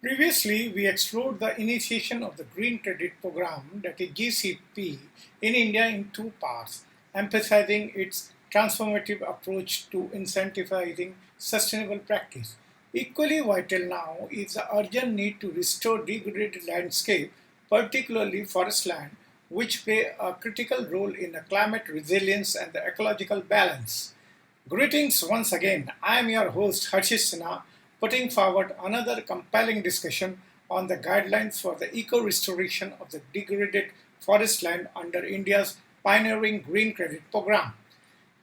Previously, we explored the initiation of the Green Credit Program, that is GCP, in India in two parts, emphasizing its transformative approach to incentivizing sustainable practice. Equally vital now is the urgent need to restore degraded landscape, particularly forest land, which play a critical role in the climate resilience and the ecological balance. Greetings once again. I am your host Harshish Sinha, putting forward another compelling discussion on the guidelines for the eco-restoration of the degraded forest land under India's pioneering Green Credit Program.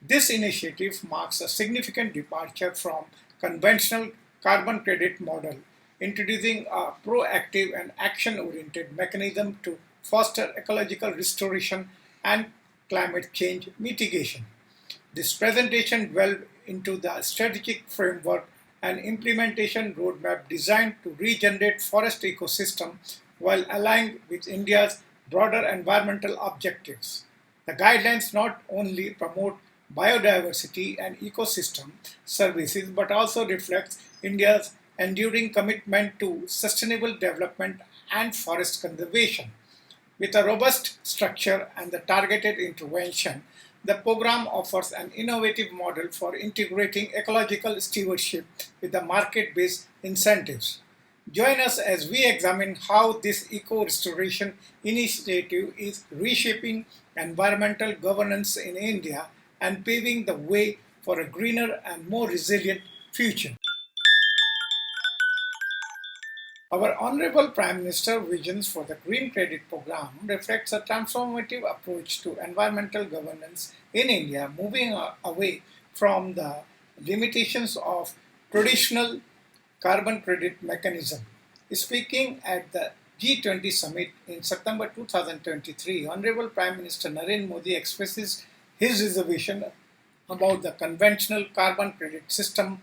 This initiative marks a significant departure from conventional carbon credit model, introducing a proactive and action-oriented mechanism to foster ecological restoration and climate change mitigation. This presentation delved into the strategic framework and implementation roadmap designed to regenerate forest ecosystem while aligning with India's broader environmental objectives. The guidelines not only promote biodiversity and ecosystem services but also reflects India's enduring commitment to sustainable development and forest conservation. With a robust structure and the targeted intervention, the program offers an innovative model for integrating ecological stewardship with the market-based incentives. Join us as we examine how this eco-restoration initiative is reshaping environmental governance in India and paving the way for a greener and more resilient future. Our Honorable Prime Minister visions for the Green Credit Program reflects a transformative approach to environmental governance in India, moving away from the limitations of traditional carbon credit mechanism. Speaking at the G20 summit in September 2023, Honorable Prime Minister Narendra Modi expresses his reservation about the conventional carbon credit system,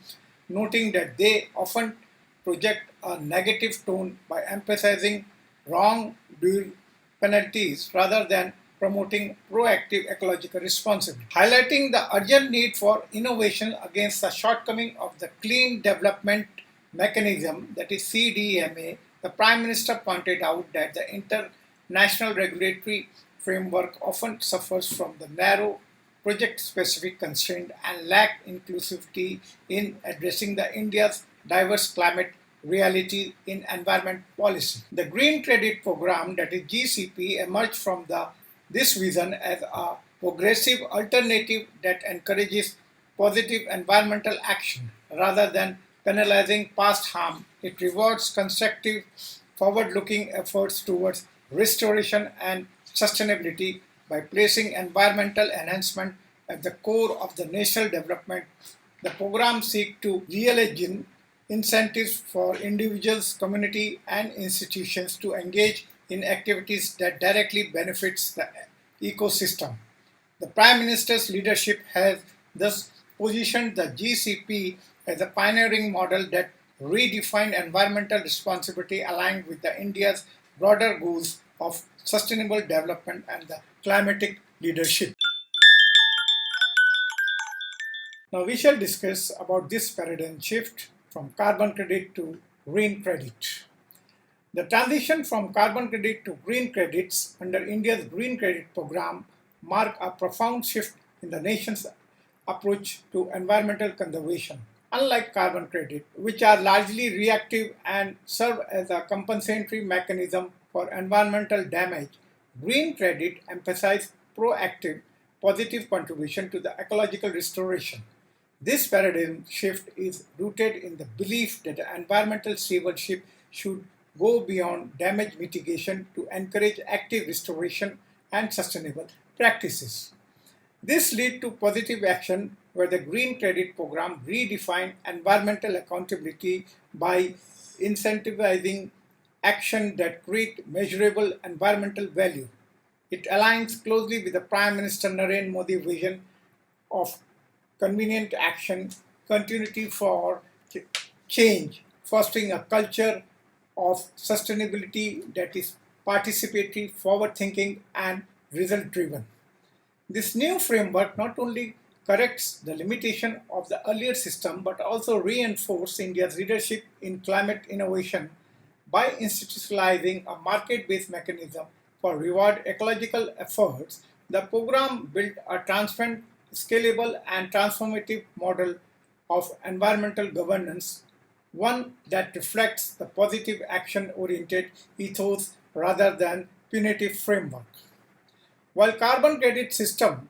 noting that they often project a negative tone by emphasizing wrongdoing penalties rather than promoting proactive ecological responsibility. Highlighting the urgent need for innovation against the shortcoming of the Clean Development Mechanism, that is CDMA, the Prime Minister pointed out that the international regulatory framework often suffers from the narrow project-specific constraint and lack inclusivity in addressing the India's diverse climate reality in environment policy. The Green Credit Program, that is GCP, emerged from this vision as a progressive alternative that encourages positive environmental action rather than penalizing past harm. It rewards constructive, forward-looking efforts towards restoration and sustainability by placing environmental enhancement at the core of the national development. The program seeks to reimagine incentives for individuals, community, and institutions to engage in activities that directly benefits the ecosystem. The Prime Minister's leadership has thus positioned the GCP as a pioneering model that redefined environmental responsibility aligned with the India's broader goals of sustainable development and the climatic leadership. Now we shall discuss about this paradigm shift from carbon credit to green credit. The transition from carbon credit to green credits under India's Green Credit Program mark a profound shift in the nation's approach to environmental conservation. Unlike carbon credit, which are largely reactive and serve as a compensatory mechanism for environmental damage, green credit emphasizes proactive, positive contribution to the ecological restoration. This paradigm shift is rooted in the belief that environmental stewardship should go beyond damage mitigation to encourage active restoration and sustainable practices. This led to positive action where the Green Credit Program redefined environmental accountability by incentivizing action that create measurable environmental value. It aligns closely with the Prime Minister Narendra Modi vision of convenient action, continuity for change, fostering a culture of sustainability that is participatory, forward-thinking, and result-driven. This new framework not only corrects the limitation of the earlier system but also reinforces India's leadership in climate innovation By institutionalizing a market-based mechanism for reward ecological efforts, the program built a transparent, scalable, and transformative model of environmental governance, one that reflects the positive action-oriented ethos rather than punitive framework. While carbon credit systems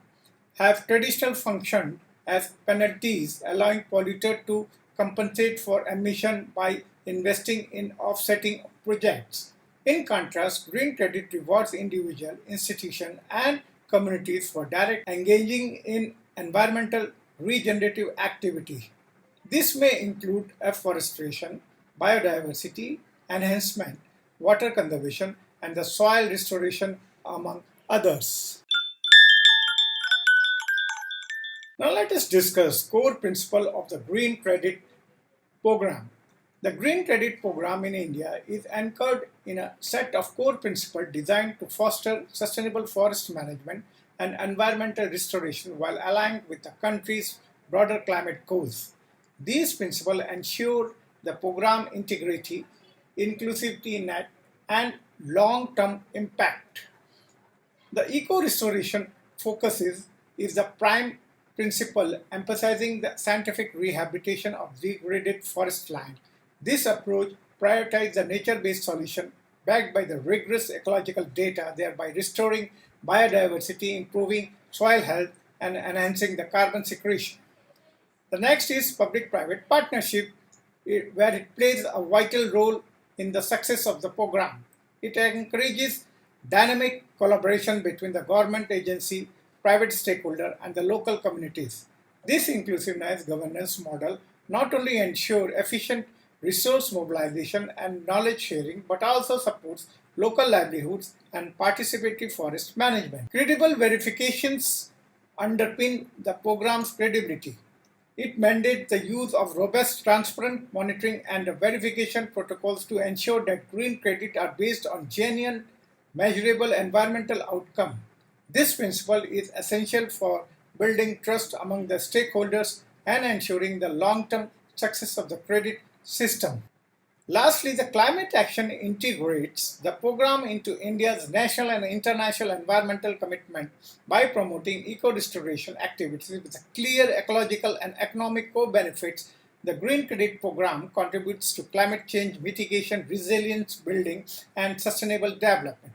have traditionally functioned as penalties, allowing polluters to compensate for emission by investing in offsetting projects. In contrast, green credit rewards individuals, institutions, and communities for direct engaging in environmental regenerative activity. This may include afforestation, biodiversity enhancement, water conservation, and the soil restoration, among others. Now let us discuss core principle of the Green Credit Program. The Green Credit Program in India is anchored in a set of core principles designed to foster sustainable forest management and environmental restoration while aligned with the country's broader climate goals. These principles ensure the program integrity, inclusivity net, and long-term impact. The eco-restoration focuses is the prime principle, emphasizing the scientific rehabilitation of degraded forest land. This approach prioritizes the nature-based solution backed by the rigorous ecological data, thereby restoring biodiversity, improving soil health, and enhancing the carbon sequestration. The next is public-private partnership, where it plays a vital role in the success of the program. It encourages dynamic collaboration between the government agency, private stakeholder, and the local communities. This inclusiveness governance model not only ensures efficient resource mobilization and knowledge sharing, but also supports local livelihoods and participatory forest management. Credible verifications underpin the program's credibility. It mandates the use of robust, transparent monitoring and verification protocols to ensure that green credit are based on genuine, measurable environmental outcome. This principle is essential for building trust among the stakeholders and ensuring the long-term success of the credit system. Lastly, the climate action integrates the program into India's national and international environmental commitment by promoting eco-restoration activities with clear ecological and economic co-benefits. The Green Credit Program contributes to climate change mitigation, resilience building, and sustainable development.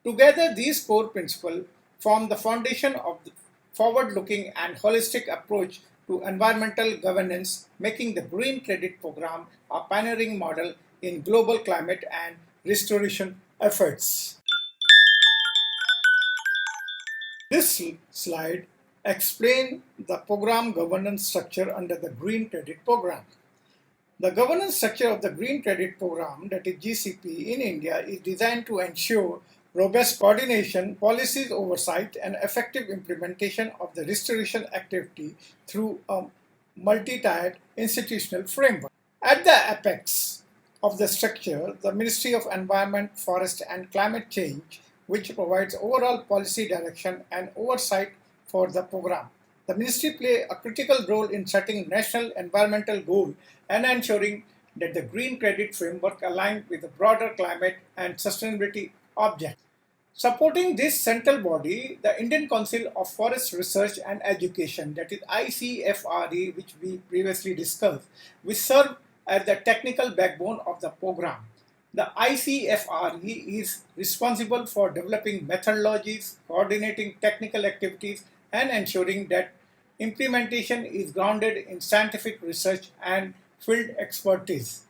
Together, these core principles form the foundation of the forward-looking and holistic approach to environmental governance, making the Green Credit Program a pioneering model in global climate and restoration efforts. This slide explains the program governance structure under the Green Credit Program. The governance structure of the Green Credit Program, that is GCP, in India is designed to ensure robust coordination, policies oversight, and effective implementation of the restoration activity through a multi-tiered institutional framework. At the apex of the structure, the Ministry of Environment, Forest, and Climate Change, which provides overall policy direction and oversight for the program. The ministry plays a critical role in setting national environmental goals and ensuring that the green credit framework aligns with the broader climate and sustainability objects. Supporting this central body, the Indian Council of Forest Research and Education, that is ICFRE, which we previously discussed, which serve as the technical backbone of the program. The ICFRE is responsible for developing methodologies, coordinating technical activities, and ensuring that implementation is grounded in scientific research and field expertise.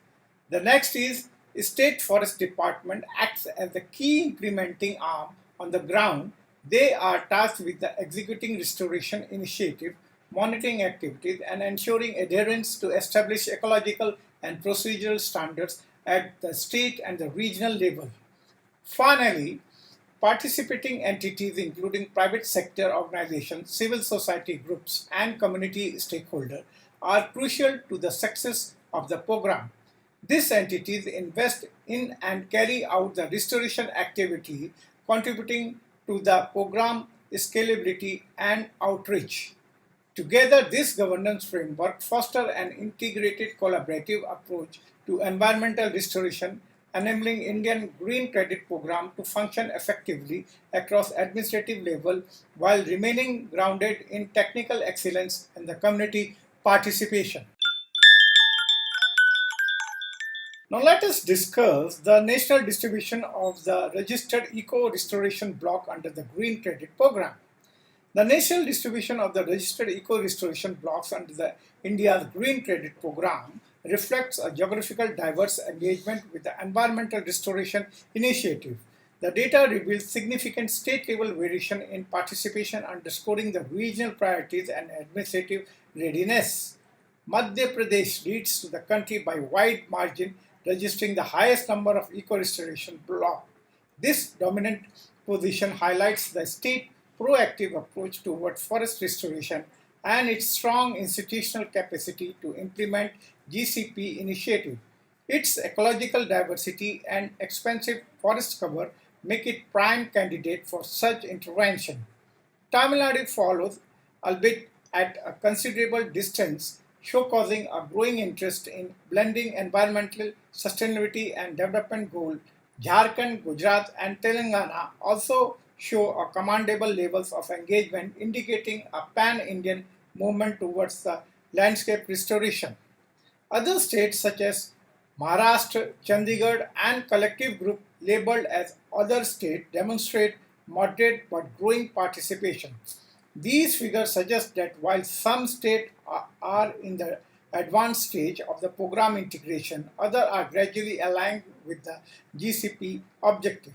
The next is State Forest Department acts as the key implementing arm on the ground. They are tasked with the executing restoration initiative, monitoring activities, and ensuring adherence to established ecological and procedural standards at the state and the regional level. Finally, participating entities including private sector organizations, civil society groups, and community stakeholders are crucial to the success of the program. These entities invest in and carry out the restoration activity, contributing to the program scalability and outreach. Together, this governance framework fosters an integrated collaborative approach to environmental restoration enabling Indian Green Credit Program to function effectively across administrative level while remaining grounded in technical excellence and the community participation. Now let us discuss the national distribution of the registered eco-restoration block under the Green Credit Program. The national distribution of the registered eco-restoration blocks under the India's Green Credit Program reflects a geographical diverse engagement with the environmental restoration initiative. The data reveals significant state-level variation in participation, underscoring the regional priorities and administrative readiness. Madhya Pradesh leads to the country by wide margin, registering the highest number of eco-restoration blocks. This dominant position highlights the state's proactive approach toward forest restoration and its strong institutional capacity to implement GCP initiative. Its ecological diversity and expansive forest cover make it prime candidate for such intervention. Tamil Nadu follows, albeit at a considerable distance, showcasing a growing interest in blending environmental sustainability and development goals. Jharkhand, Gujarat, and Telangana also show a commendable levels of engagement, indicating a pan-Indian movement towards the landscape restoration. Other states such as Maharashtra, Chandigarh, and collective group labeled as other state demonstrate moderate but growing participation. These figures suggest that while some states are in the advanced stage of the program integration, others are gradually aligned with the GCP objective.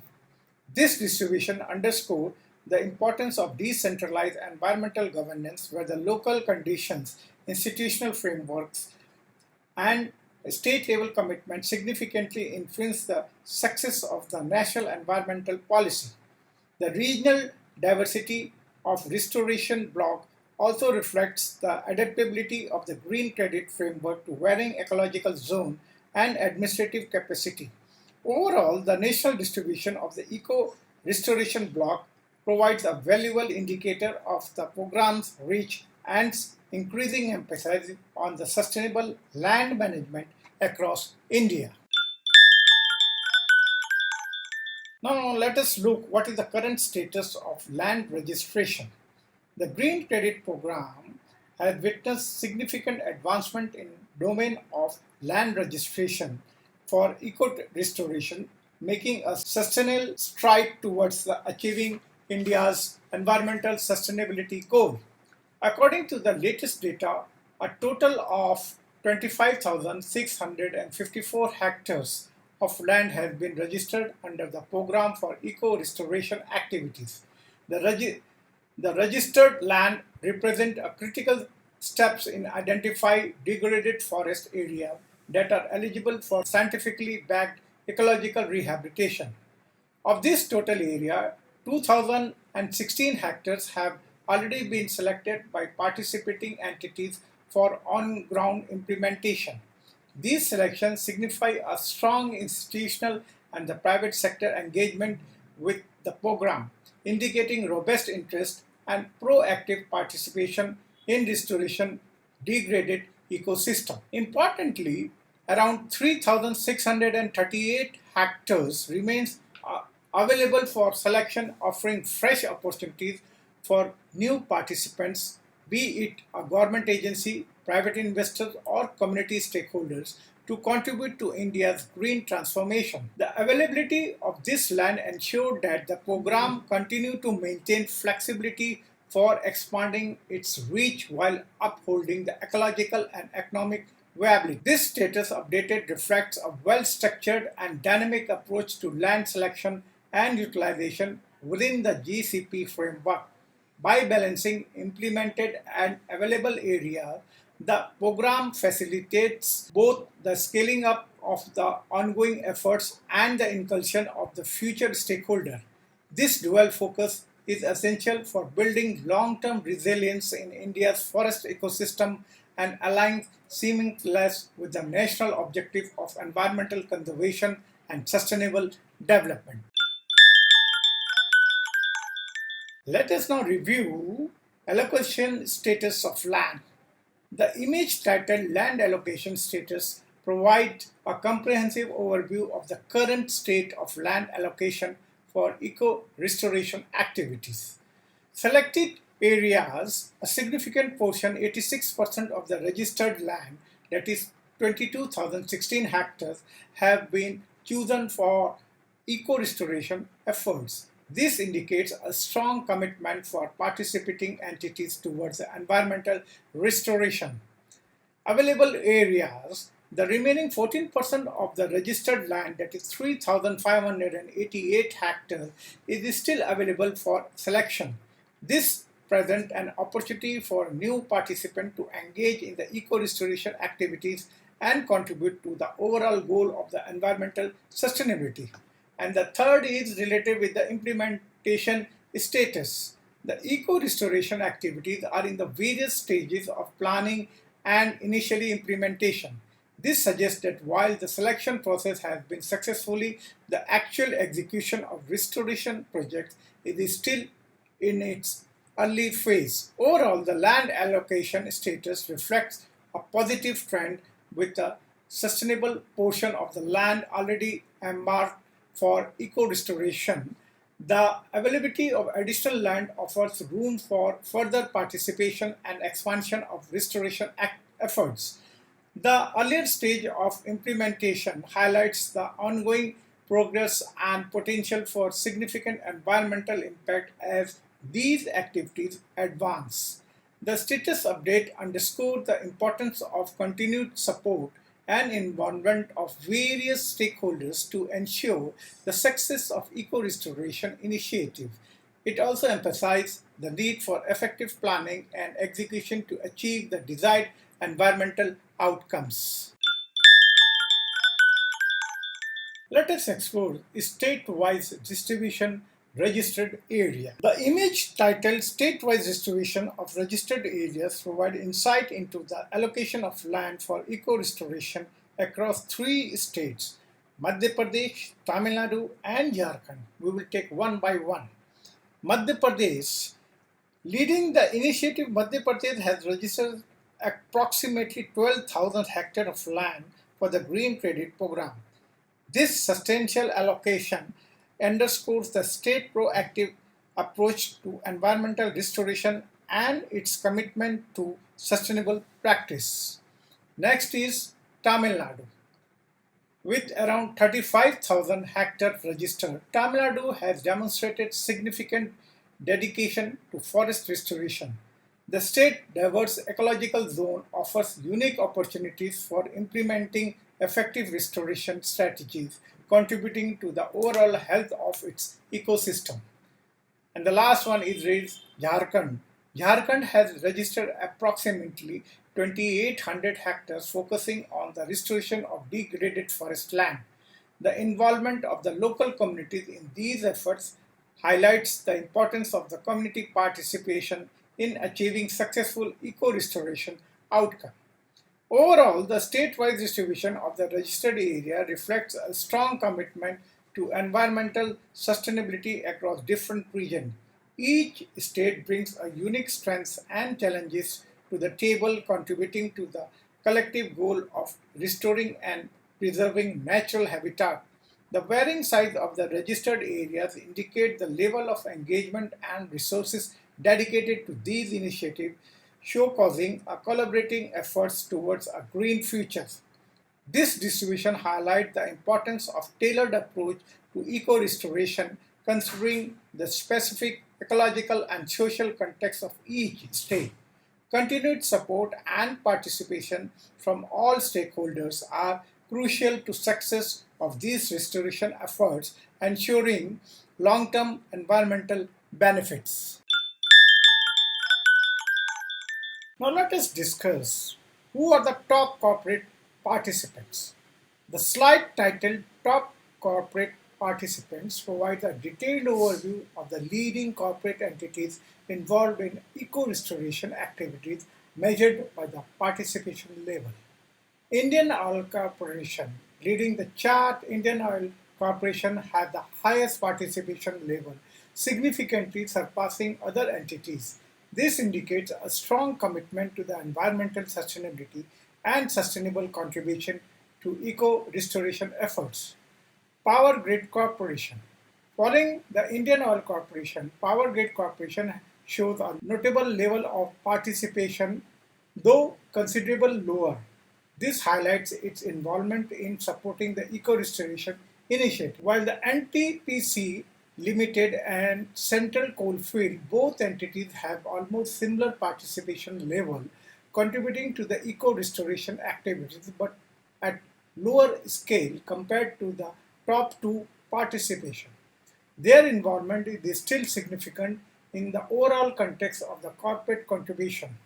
This distribution underscores the importance of decentralized environmental governance where the local conditions, institutional frameworks, and state-level commitment significantly influence the success of the national environmental policy. The regional diversity of restoration block also reflects the adaptability of the green credit framework to varying ecological zone and administrative capacity. Overall, the national distribution of the eco restoration block provides a valuable indicator of the program's reach and increasing emphasis on the sustainable land management across India. Now let us look what is the current status of land registration. The Green Credit Program has witnessed significant advancement in domain of land registration for eco-restoration, making a sustainable stride towards achieving India's environmental sustainability goal. According to the latest data, a total of 25,654 hectares of land has been registered under the program for eco-restoration activities. The, the registered land represent a critical steps in identify degraded forest area that are eligible for scientifically backed ecological rehabilitation. Of this total area, 2016 hectares have already been selected by participating entities for on-ground implementation. These selections signify a strong institutional and the private sector engagement with the program, indicating robust interest and proactive participation in restoration degraded ecosystem. Importantly, around 3,638 hectares remains available for selection, offering fresh opportunities for new participants, be it a government agency, private investors, or community stakeholders, to contribute to India's green transformation. The availability of this land ensured that the program continued to maintain flexibility for expanding its reach while upholding the ecological and economic viability. This status update reflects a well-structured and dynamic approach to land selection and utilization within the GCP framework. By balancing implemented and available area, the program facilitates both the scaling up of the ongoing efforts and the inclusion of the future stakeholder. This dual focus is essential for building long-term resilience in India's forest ecosystem and aligns seamless with the national objective of environmental conservation and sustainable development. Let us now review allocation status of land. The image titled Land Allocation Status provide a comprehensive overview of the current state of land allocation for eco-restoration activities. Selected areas, a significant portion, 86% of the registered land, that is 22,016 hectares, have been chosen for eco-restoration efforts. This indicates a strong commitment for participating entities towards environmental restoration. Available areas, the remaining 14% of the registered land, that is 3,588 hectares, is still available for selection. This presents an opportunity for new participants to engage in the eco-restoration activities and contribute to the overall goal of the environmental sustainability. And the third is related with the implementation status. The eco-restoration activities are in the various stages of planning and initially implementation. This suggests that while the selection process has been successfully, the actual execution of restoration projects is still in its early phase. Overall, the land allocation status reflects a positive trend with a sustainable portion of the land already earmarked for eco-restoration. The availability of additional land offers room for further participation and expansion of restoration efforts. The earlier stage of implementation highlights the ongoing progress and potential for significant environmental impact as these activities advance. The status update underscored the importance of continued support and involvement of various stakeholders to ensure the success of eco-restoration initiatives. It also emphasized the need for effective planning and execution to achieve the desired environmental outcomes. Let us explore state-wise distribution registered area. The image titled State-wise Distribution of Registered Areas provide insight into the allocation of land for eco-restoration across three states, Madhya Pradesh, Tamil Nadu and Jharkhand. We will take one by one. Madhya Pradesh. Leading the initiative, Madhya Pradesh has registered approximately 12,000 hectares of land for the Green Credit Program. This substantial allocation underscores the state proactive approach to environmental restoration and its commitment to sustainable practice. Next is Tamil Nadu. With around 35,000 hectares registered, Tamil Nadu has demonstrated significant dedication to forest restoration. The state diverse ecological zone offers unique opportunities for implementing effective restoration strategies, contributing to the overall health of its ecosystem. And the last one is Jharkhand. Jharkhand has registered approximately 2,800 hectares focusing on the restoration of degraded forest land. The involvement of the local communities in these efforts highlights the importance of the community participation in achieving successful eco-restoration outcome. Overall, the statewide distribution of the registered area reflects a strong commitment to environmental sustainability across different regions. Each state brings a unique strengths and challenges to the table, contributing to the collective goal of restoring and preserving natural habitat. The varying size of the registered areas indicate the level of engagement and resources dedicated to these initiatives, showcasing a collaborating efforts towards a green future. This distribution highlights the importance of tailored approach to eco-restoration, considering the specific ecological and social context of each state. Continued support and participation from all stakeholders are crucial to success of these restoration efforts, ensuring long-term environmental benefits. Now let us discuss who are the top corporate participants. The slide titled Top Corporate Participants provides a detailed overview of the leading corporate entities involved in eco-restoration activities measured by the participation level. Indian Oil Corporation. Leading the chart, Indian Oil Corporation has the highest participation level, significantly surpassing other entities. This indicates a strong commitment to the environmental sustainability and sustainable contribution to eco-restoration efforts. Power Grid Corporation. Following the Indian Oil Corporation, Power Grid Corporation shows a notable level of participation, though considerable lower. This highlights its involvement in supporting the eco-restoration initiative. While the NTPC Limited and Central Coalfield, both entities have almost similar participation level, contributing to the eco-restoration activities, but at lower scale compared to the top two participation. Their involvement is still significant in the overall context of the corporate contribution.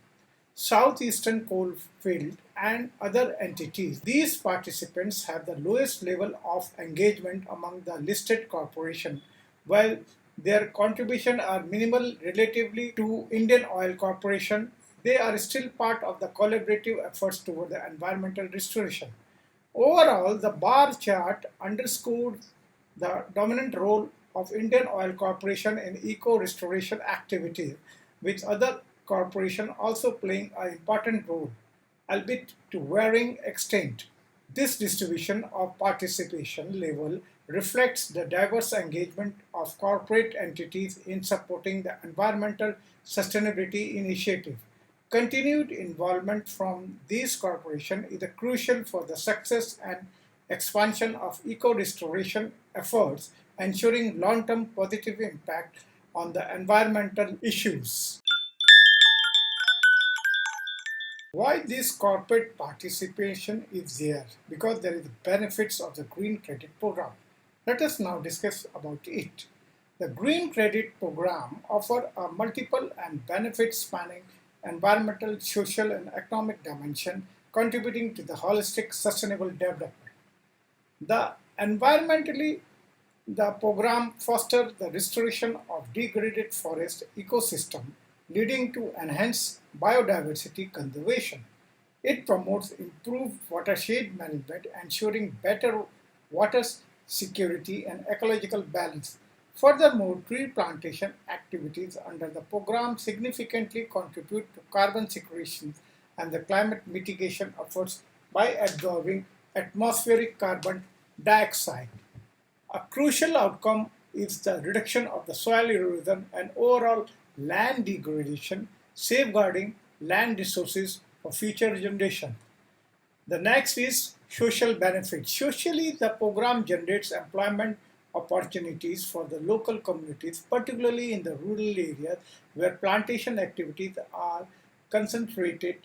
Southeastern Coalfield and other entities. These participants have the lowest level of engagement among the listed corporations, while their contributions are minimal relatively to Indian Oil Corporation. They are still part of the collaborative efforts toward the environmental restoration. Overall, the bar chart underscores the dominant role of Indian Oil Corporation in eco-restoration activities, with other corporations also playing an important role, albeit to varying extent. This distribution of participation level reflects the diverse engagement of corporate entities in supporting the environmental sustainability initiative. Continued involvement from these corporations is crucial for the success and expansion of eco-restoration efforts, ensuring long-term positive impact on the environmental issues. Why this corporate participation is there? Because there is benefits of the Green Credit Program. Let us now discuss about it. The Green Credit Program offers a multiple and benefits spanning environmental, social, and economic dimension, contributing to the holistic sustainable development. The environmentally, the program fosters the restoration of degraded forest ecosystem, leading to enhanced biodiversity conservation. It promotes improved watershed management, ensuring better water security and ecological balance. Furthermore, tree plantation activities under the program significantly contribute to carbon sequestration and the climate mitigation efforts by absorbing atmospheric carbon dioxide. A crucial outcome is the reduction of the soil erosion and overall land degradation, safeguarding land resources for future generations. The next is social benefits. Socially, the program generates employment opportunities for the local communities, particularly in the rural areas where plantation activities are concentrated.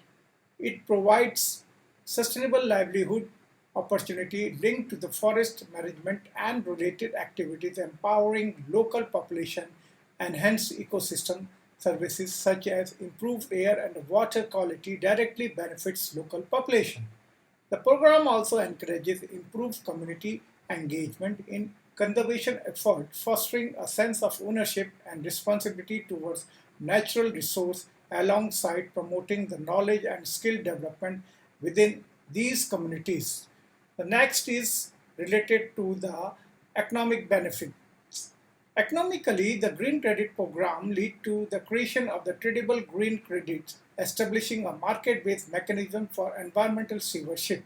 It provides sustainable livelihood opportunity linked to the forest management and related activities, empowering local population, enhance ecosystem services such as improved air and water quality directly benefits local population. The program also encourages improved community engagement in conservation efforts, fostering a sense of ownership and responsibility towards natural resource alongside promoting the knowledge and skill development within these communities. The next is related to the economic benefit. Economically, the Green Credit Program leads to the creation of the tradable green credits, establishing a market-based mechanism for environmental stewardship.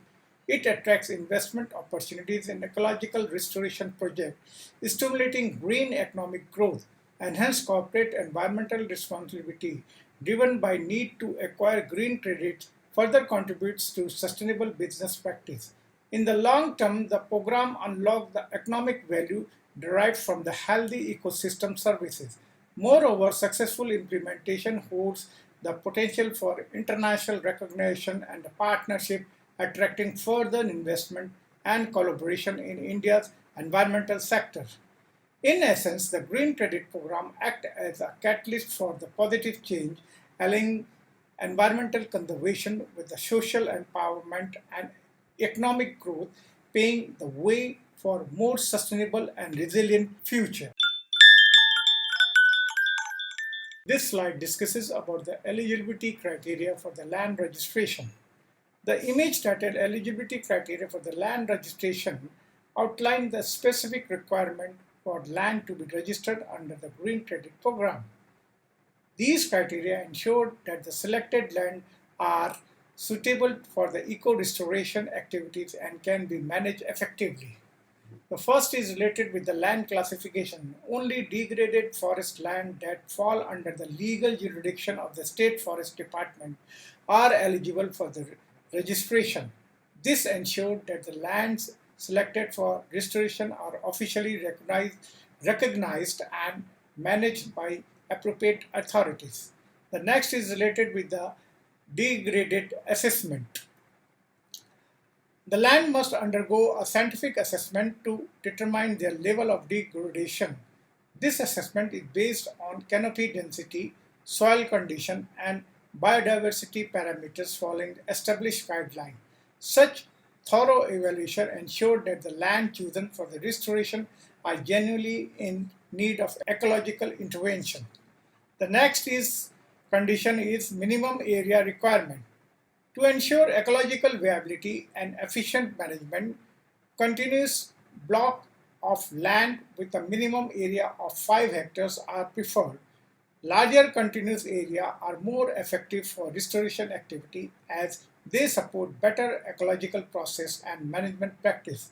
It attracts investment opportunities in ecological restoration projects, stimulating green economic growth, enhance corporate environmental responsibility, driven by need to acquire green credits, further contributes to sustainable business practice. In the long term, the program unlocks the economic value derived from the healthy ecosystem services. Moreover, successful implementation holds the potential for international recognition and partnership, attracting further investment and collaboration in India's environmental sector. In essence, the Green Credit Program acts as a catalyst for the positive change, aligning environmental conservation with the social empowerment and economic growth, paving the way for a more sustainable and resilient future. This slide discusses about the eligibility criteria for the land registration. The image titled Eligibility Criteria for the Land Registration outline the specific requirement for land to be registered under the Green Credit Program. These criteria ensure that the selected land are suitable for the eco-restoration activities and can be managed effectively. The first is related with the land classification. Only degraded forest land that fall under the legal jurisdiction of the State Forest Department are eligible for the registration. This ensured that the lands selected for restoration are officially recognized and managed by appropriate authorities. The next is related with the degraded assessment. The land must undergo a scientific assessment to determine their level of degradation. This assessment is based on canopy density, soil condition, and biodiversity parameters following established guidelines. Such thorough evaluation ensured that the land chosen for the restoration are genuinely in need of ecological intervention. The next is condition is minimum area requirement. To ensure ecological viability and efficient management, continuous block of land with a minimum area of 5 hectares are preferred. Larger continuous area are more effective for restoration activity as they support better ecological process and management practice.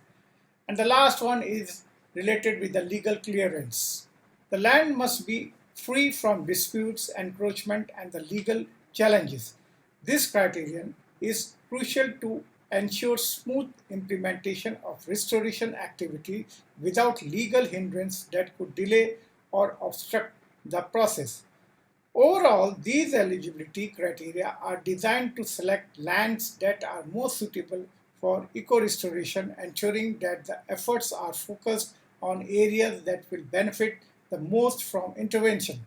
And the last one is related with the legal clearance. The land must be free from disputes, encroachment, and the legal challenges. This criterion is crucial to ensure smooth implementation of restoration activity without legal hindrance that could delay or obstruct the process. Overall, these eligibility criteria are designed to select lands that are most suitable for eco-restoration, ensuring that the efforts are focused on areas that will benefit the most from intervention.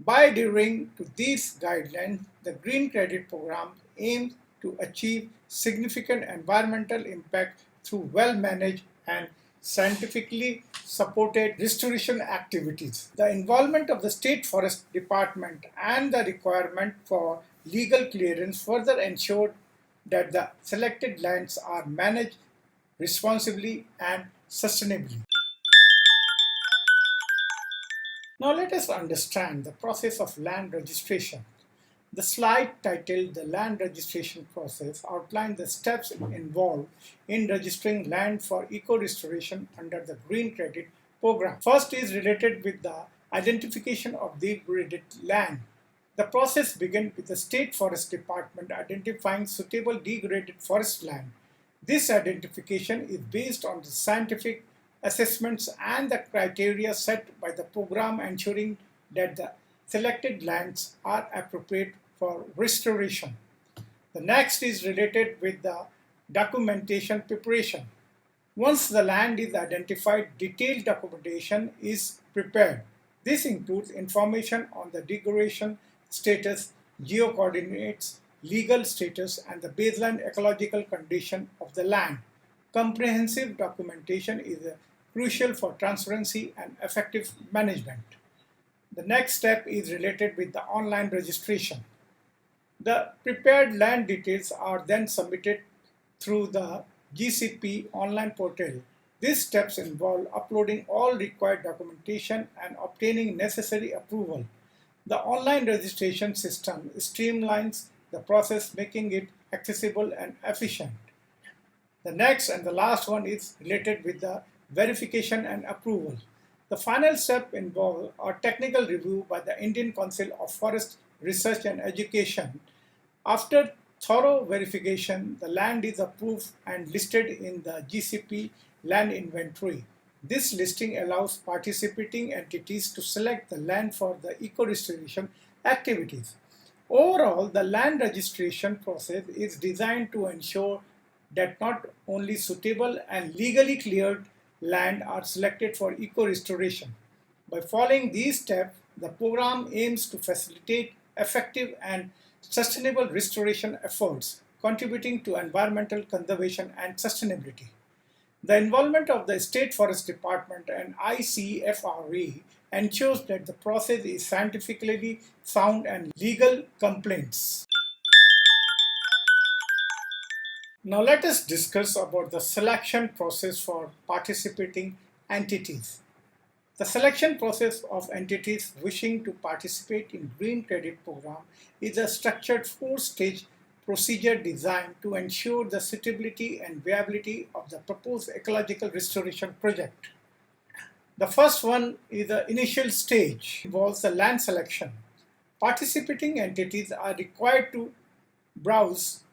By adhering to these guidelines, the Green Credit Program aims to achieve significant environmental impact through well-managed and scientifically supported restoration activities. The involvement of the State Forest Department and the requirement for legal clearance further ensured that the selected lands are managed responsibly and sustainably. Now let us understand the process of land registration. The slide titled The Land Registration Process outlines the steps involved in registering land for eco-restoration under the Green Credit Program. First is related with the identification of degraded land. The process begins with the State Forest Department identifying suitable degraded forest land. This identification is based on the scientific assessments and the criteria set by the program, ensuring that the selected lands are appropriate for restoration. The next is related with the documentation preparation. Once the land is identified, detailed documentation is prepared. This includes information on the degradation status, geocoordinates, legal status, and the baseline ecological condition of the land. Comprehensive documentation is crucial for transparency and effective management. The next step is related with the online registration. The prepared land details are then submitted through the GCP online portal. These steps involve uploading all required documentation and obtaining necessary approval. The online registration system streamlines the process, making it accessible and efficient. The next and the last one is related with the verification and approval. The final step involves a technical review by the Indian Council of Forest Research and Education. After thorough verification, the land is approved and listed in the GCP land inventory. This listing allows participating entities to select the land for the eco-restoration activities. Overall, the land registration process is designed to ensure that not only suitable and legally cleared land are selected for eco-restoration. By following these steps, the program aims to facilitate effective and sustainable restoration efforts, contributing to environmental conservation and sustainability. The involvement of the State Forest Department and ICFRE ensures that the process is scientifically sound and legal compliant. Now let us discuss about the selection process for participating entities. The selection process of entities wishing to participate in Green Credit Program is a structured four-stage procedure designed to ensure the suitability and viability of the proposed ecological restoration project. The first one is the initial stage, involves the land selection. Participating entities are required to browse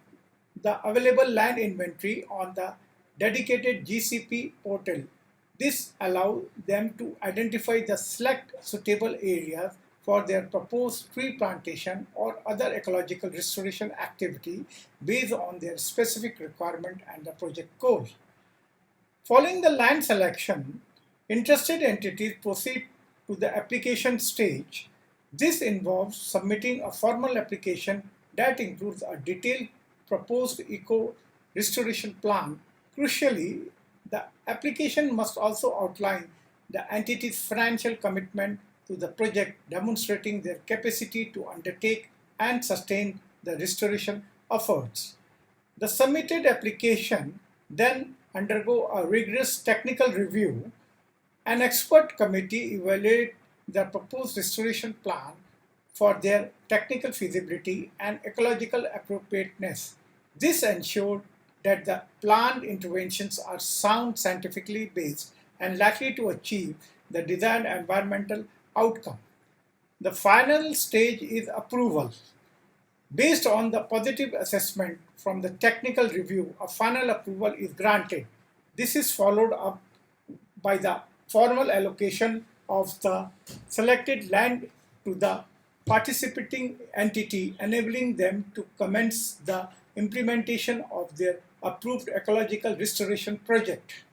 the available land inventory on the dedicated GCP portal. This allows them to identify the select suitable areas for their proposed tree plantation or other ecological restoration activity based on their specific requirement and the project goal. Following the land selection, interested entities proceed to the application stage. This involves submitting a formal application that includes a detailed proposed eco-restoration plan. Crucially, the application must also outline the entity's financial commitment to the project, demonstrating their capacity to undertake and sustain the restoration efforts. The submitted application then undergo a rigorous technical review. An expert committee evaluates the proposed restoration plan for their technical feasibility and ecological appropriateness. This ensures that the planned interventions are sound, scientifically based, and likely to achieve the desired environmental outcome. The final stage is approval. Based on the positive assessment from the technical review, a final approval is granted. This is followed up by the formal allocation of the selected land to the participating entity, enabling them to commence the implementation of their approved ecological restoration project.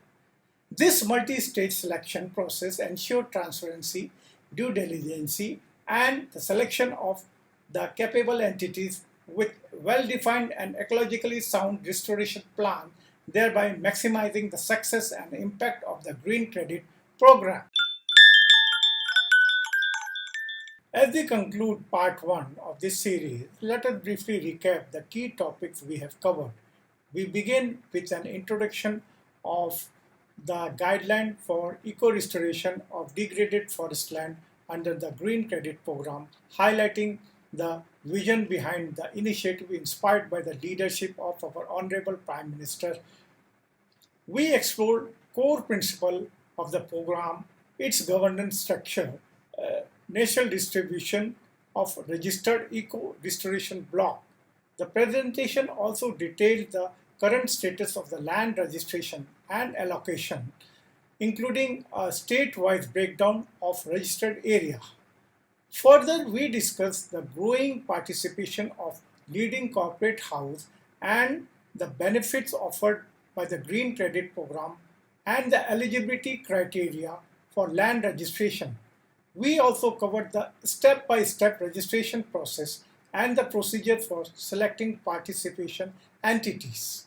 This multi-stage selection process ensures transparency, due diligence, and the selection of the capable entities with well-defined and ecologically sound restoration plan, thereby maximizing the success and impact of the Green Credit program. As we conclude part 1 of this series, let us briefly recap the key topics we have covered. We begin with an introduction of the guideline for eco-restoration of degraded forest land under the Green Credit program, highlighting the vision behind the initiative inspired by the leadership of our Honorable Prime Minister. We explored core principles of the program, its governance structure, national distribution of registered eco-restoration block. The presentation also detailed the current status of the land registration and allocation, including a state-wise breakdown of registered area. Further, we discussed the growing participation of leading corporate houses and the benefits offered by the Green Credit program and the eligibility criteria for land registration. We also covered the step-by-step registration process and the procedure for selecting participation entities.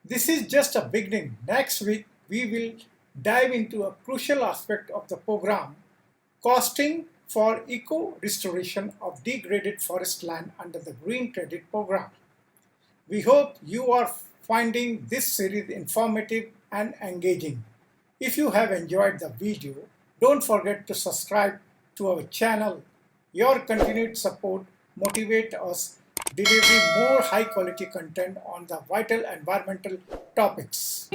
This is just a beginning. Next week, we will dive into a crucial aspect of the program, costing for eco-restoration of degraded forest land under the Green Credit program. We hope you are finding this series informative and engaging. If you have enjoyed the video, don't forget to subscribe to our channel. Your continued support motivates us delivering more high quality content on the vital environmental topics.